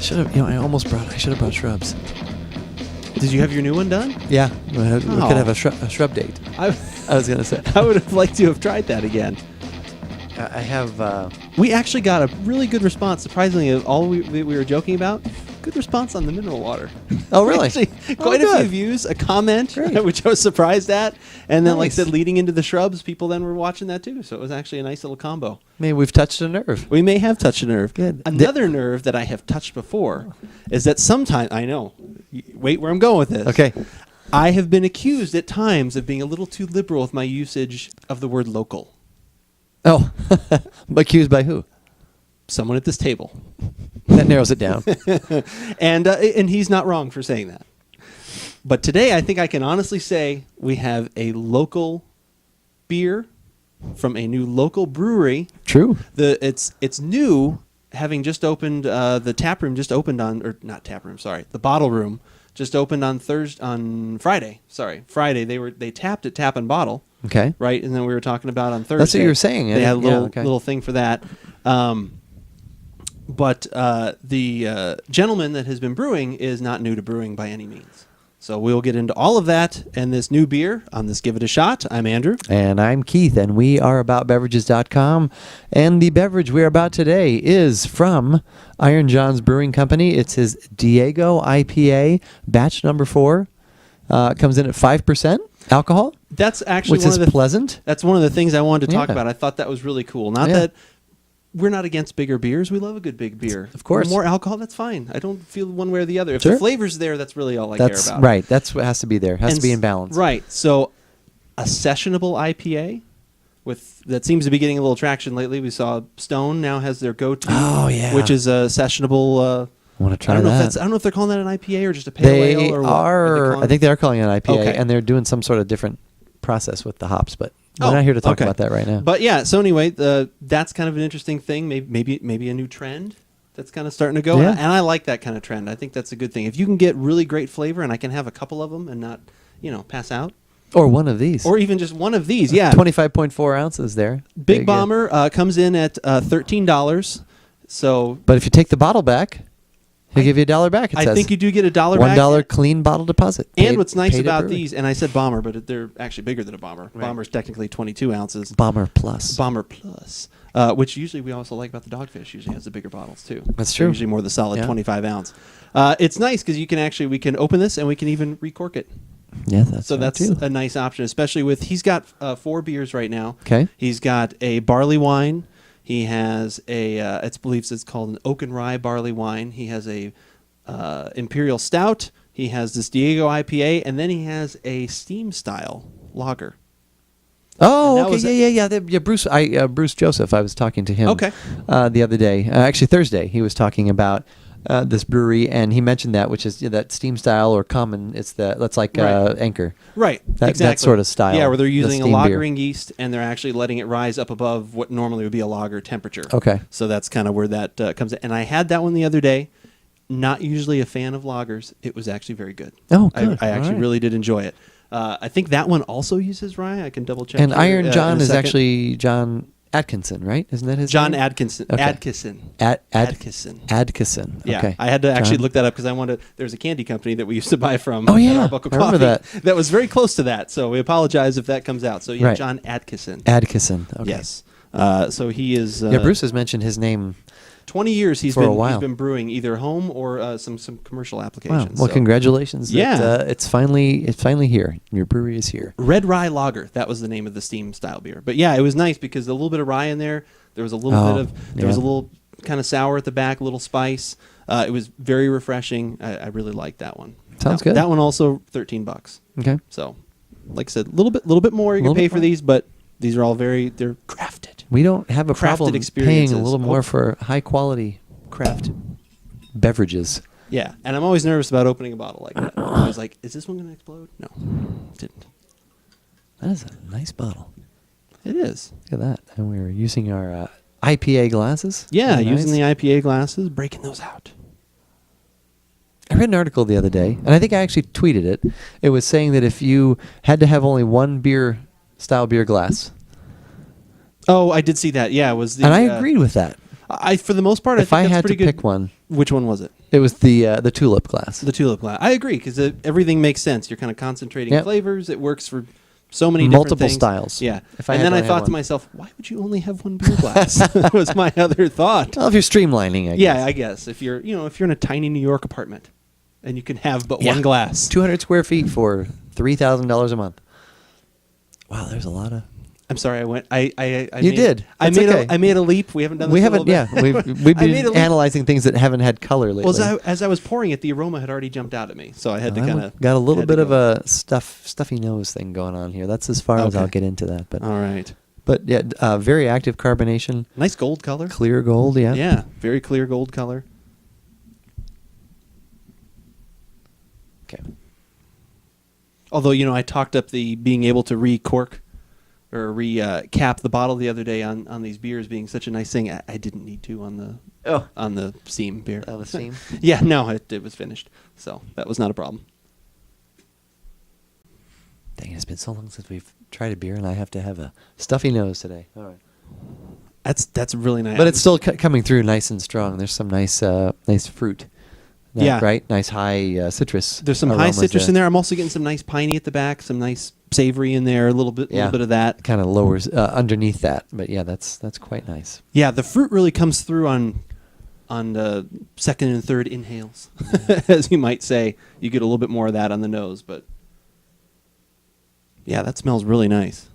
should have. I should have brought shrubs. Did you have your new one done? Yeah, we could have a shrub date. I was gonna say. I would have liked to have tried that again. I have. We actually got a really good response. Surprisingly, all we were joking about. Good response on the mineral water. Oh, really? Actually, quite a few views, a comment, which I was surprised at. And then, like I said, leading into the shrubs, people then were watching that too. So it was actually a nice little combo. Maybe we've touched a nerve. We may have touched a nerve. Good. Another nerve that I have touched before is that sometimes, I know, wait where I'm going with this. Okay. I have been accused at times of being a little too liberal with my usage of the word local. Oh, accused by who? Someone at this table. That narrows it down. And he's not wrong for saying that. But today, I think I can honestly say we have a local beer from a new local brewery. True. It's new, having just opened. The tap room just opened on, or not tap room. Sorry, the bottle room just opened on Friday. Sorry, Friday. They tapped at Tap and Bottle. Okay. Right, and then we were talking about on Thursday. That's what you were saying. They had a little thing for that. But the gentleman that has been brewing is not new to brewing by any means. So we'll get into all of that and this new beer on this Give It a Shot. I'm Andrew. And I'm Keith, and we are AboutBeverages.com. And the beverage we're about today is from Iron John's Brewing Company. It's his Diego IPA, batch number 4. Comes in at 5% alcohol. That's actually which is pleasant. That's one of the things I wanted to talk about. I thought that was really cool. Not that we're not against bigger beers. We love a good big beer. Of course. More alcohol, that's fine. I don't feel one way or the other. If the flavor's there, that's really all I care about. Right. That's what has to be there. It has to be in balance. Right. So a sessionable IPA that seems to be getting a little traction lately. We saw Stone now has their go-to, which is a sessionable. I want to try that. I don't know if they're calling that an IPA or just a pale ale. Or I think they are calling it an IPA, and they're doing some sort of different process with the hops, but we're not here to talk about that right now. But yeah, so anyway, that's kind of an interesting thing. Maybe a new trend that's kind of starting to go. Yeah. And I like that kind of trend. I think that's a good thing. If you can get really great flavor, and I can have a couple of them and not, pass out. Or one of these. Or even just one of these, yeah. 25.4 ounces there. Big Bomber comes in at $13. So, but if you take the bottle back, he'll give you $1 back. I think you do get $1 back. $1 clean bottle deposit. And what's nice about these, and I said Bomber, but they're actually bigger than a Bomber. Right. Bomber's technically 22 ounces. Bomber Plus. Which usually we also like about the Dogfish. Usually has the bigger bottles too. That's true. They're usually more the solid 25 ounce. It's nice because we can open this and we can even recork it. Yeah, that's a nice option, especially with he's got 4 beers right now. Okay. He's got a barley wine. He has it's called an oak and rye barley wine. He has a imperial stout. He has this Diego IPA, and then he has a steam style lager. Oh, okay, yeah. Bruce Joseph. I was talking to him. The other day, actually Thursday, he was talking about this brewery, and he mentioned that, which is that steam style or common. That's like Anchor. Right. That sort of style. Yeah, where they're using a lagering yeast, and they're actually letting it rise up above what normally would be a lager temperature. Okay. So that's kind of where that comes in. And I had that one the other day. Not usually a fan of lagers. It was actually very good. Oh, good. I actually really did enjoy it. I think that one also uses rye. I can double check. And Iron John is actually John Atkinson, right? Isn't that his name? John Atkinson. Okay. Adkison. Adkison. Yeah, okay. I had to actually look that up because there's a candy company that we used to buy from. Oh, yeah. Arbuckle I remember that. That was very close to that, so we apologize if that comes out. So, yeah, John Atkinson. Adkison, okay. Yes. So he is... Bruce has mentioned his name 20 years he's been brewing either home or some commercial applications. Wow. Well, congratulations. Yeah. It's finally here. Your brewery is here. Red Rye Lager. That was the name of the steam style beer. But yeah, it was nice because a little bit of rye in there. There was a little was a little kind of sour at the back, a little spice. It was very refreshing. I really liked that one. Sounds good. That one also $13. Okay. So, like I said, a little bit more you can pay for these, but these are all they're crafted. We don't have a problem paying a little more for high quality craft beverages. Yeah, and I'm always nervous about opening a bottle like that. I'm always like, is this one going to explode? No, it didn't. That is a nice bottle. It is. Look at that. And we're using our IPA glasses. Yeah, using the IPA glasses, breaking those out. I read an article the other day, and I think I actually tweeted it. It was saying that if you had to have only one style beer glass. Oh, I did see that. Yeah, it was the. And I agreed with that. For the most part, if I think I that's had pretty to good. Pick one. Which one was it? It was the tulip glass. The tulip glass. I agree because everything makes sense. You're kind of concentrating Yep. flavors. It works for so many Multiple different things. styles. Yeah. If I And had then to, I I thought had to one. myself, why would you only have one beer glass? That was my other thought. Well, if you're streamlining, I guess. Yeah, I guess if you're in a tiny New York apartment and you can have but one glass. 200 square feet for $3,000 a month. Wow, there's a lot of. I'm sorry, I went. I You made, did. I That's made okay. I made a leap. We haven't done. This We in a haven't. little Yeah, bit. we've I made a been leap. analyzing things that haven't had color lately. Well, as I was pouring it, the aroma had already jumped out at me, so I had to kind of got a little bit of a stuffy nose thing going on here. That's as far as Okay. I'll get into that. But All right, yeah, very active carbonation, nice gold color. clear gold. Yeah. Yeah, very clear gold color. Okay. Although I talked up the being able to re-cork or re-cap the bottle the other day on these beers being such a nice thing. I didn't need to on the seam beer. On the seam? Yeah, no, it was finished, so that was not a problem. Dang, it's been so long since we've tried a beer, and I have to have a stuffy nose today. All right. That's really nice. But it's still coming through nice and strong. There's some nice fruit. Yeah. Right? Nice high citrus. There's some high aromas citrus in there. I'm also getting some nice piney at the back, some nice savory in there, a little bit of that. Kind of lowers underneath that. But yeah, that's quite nice. Yeah, the fruit really comes through on second and third inhales, as you might say. You get a little bit more of that on the nose, but yeah, that smells really nice.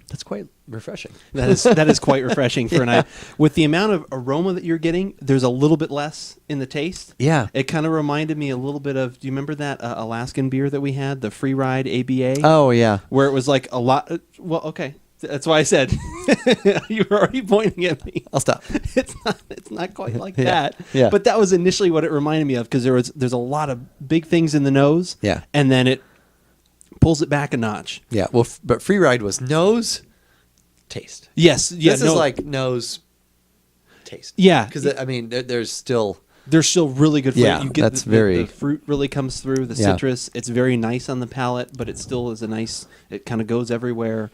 That's quite refreshing. That is quite refreshing for an with the amount of aroma that you're getting. There's a little bit less in the taste. Yeah. It kind of reminded me a little bit of. Do you remember that Alaskan beer that we had, the Free Ride ABA? Oh yeah. Where it was like a lot. Well, okay, that's why I said you were already pointing at me. I'll stop. It's not quite like Yeah. that. Yeah. But that was initially what it reminded me of because there's a lot of big things in the nose. Yeah. And then it pulls it back a notch. Yeah. Well, but Free Ride was nose, taste. Yes. Yeah. This is like nose, taste. Yeah. Because I mean, there's still. They're still really good flavor. Yeah, You get that's the very- fruit really comes through, the Yeah. citrus. It's very nice on the palate, but it still is it kind of goes everywhere.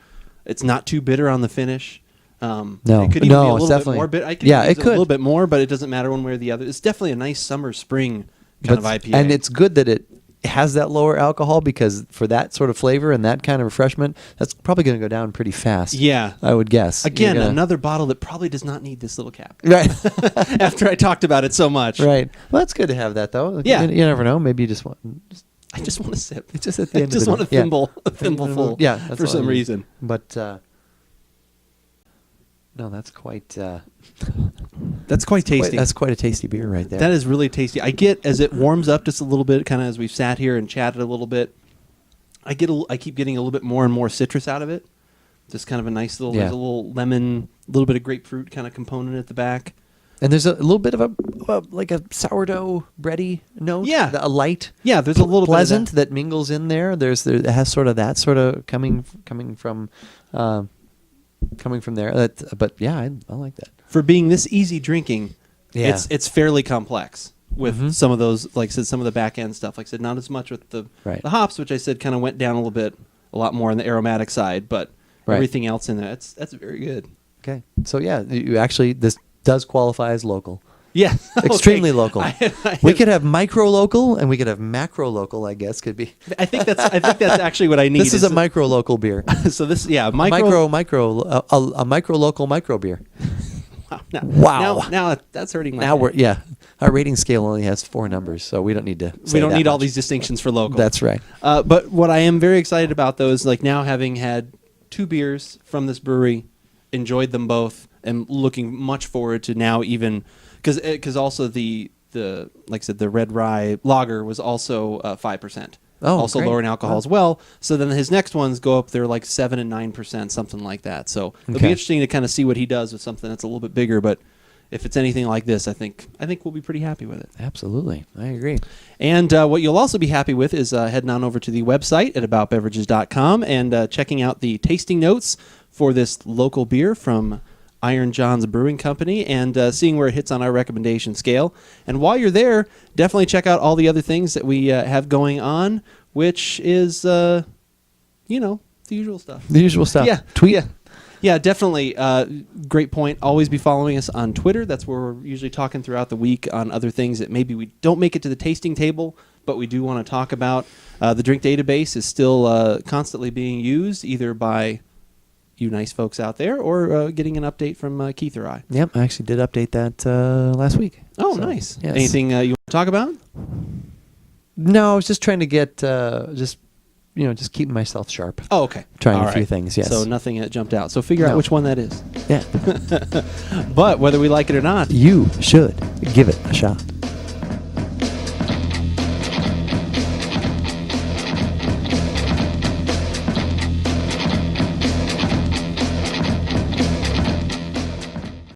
It's not too bitter on the finish. No, it could even be no, a it's little bit definitely- more bitter. I could yeah, use it a could. little bit more, but it doesn't matter one way or the other. It's definitely a nice summer spring kind of IPA. And it's good that it has that lower alcohol because for that sort of flavor and that kind of refreshment, that's probably going to go down pretty fast. Yeah. I would guess. Again, You're gonna- another bottle that probably does not need this little cap. Right. After I talked about it so much. Right. Well, that's good to have that though. Yeah. You never know. Maybe you just want. I just want to sip. It's just at the I end. just of want the a night. Yeah. thimble full. Yeah. That's for all I some need. reason. But no, that's quite. That's quite tasty. That's quite a tasty beer right there. That is really tasty. I get as it warms up just a little bit, kind of as we've sat here and chatted a little bit. I keep getting a little bit more and more citrus out of it. Just kind of a nice little. Yeah. There's a little lemon, a little bit of grapefruit kind of component at the back. And there's a little bit of like a sourdough bready note. Yeah. A light. Yeah, there's a little pleasant bit of that mingles in there. It has sort of that sort of coming from there. But yeah, I like that. for being this easy drinking. Yeah. It's fairly complex with Mhm. some of those, like I said, some of the back end stuff. Like I said, not as much with the hops, which I said kind of went down a lot more on the aromatic side, but everything else in there, that's very good. Okay. So yeah, you actually this does qualify as local. Yeah, Extremely okay. local. I We could have micro local and we could have macro local. I guess could be. I think that's actually what I need. This is a micro local beer. So this, yeah, a micro local micro beer. Wow. Now that's hurting my Now head. our rating scale only has 4 numbers, so we don't need to. We don't need all much. these distinctions for local. That's right. But what I am very excited about, though, is like now having had 2 beers from this brewery, enjoyed them both, and looking much forward to now even because also the like I said, the red rye lager was also 5%. Oh, also great. lower in alcohol as well. So then his next ones go up there like 7 and 9%, something like that. So it'll be interesting to kind of see what he does with something that's a little bit bigger. But if it's anything like this, I think we'll be pretty happy with it. Absolutely, I agree. And what you'll also be happy with is heading on over to the website at AboutBeverages.com and checking out the tasting notes for this local beer from Iron John's Brewing Company and seeing where it hits on our recommendation scale. And while you're there, definitely check out all the other things that we have going on, which is, The usual stuff. The usual stuff. Yeah. Tweet. Yeah. Yeah, definitely. Great point. Always be following us on Twitter. That's where we're usually talking throughout the week on other things that maybe we don't make it to the tasting table, but we do want to talk about. The drink database is still constantly being used, either by you nice folks out there or getting an update from Keith or I. Yep, I actually did update that last week. Oh, So, nice. yes. Anything you want to talk about? No, I was just trying to get just keeping myself sharp. Oh, okay. Trying All a few right. things, yes. So nothing jumped out. So figure out No. which one that is. Yeah. But whether we like it or not, You should give it a shot.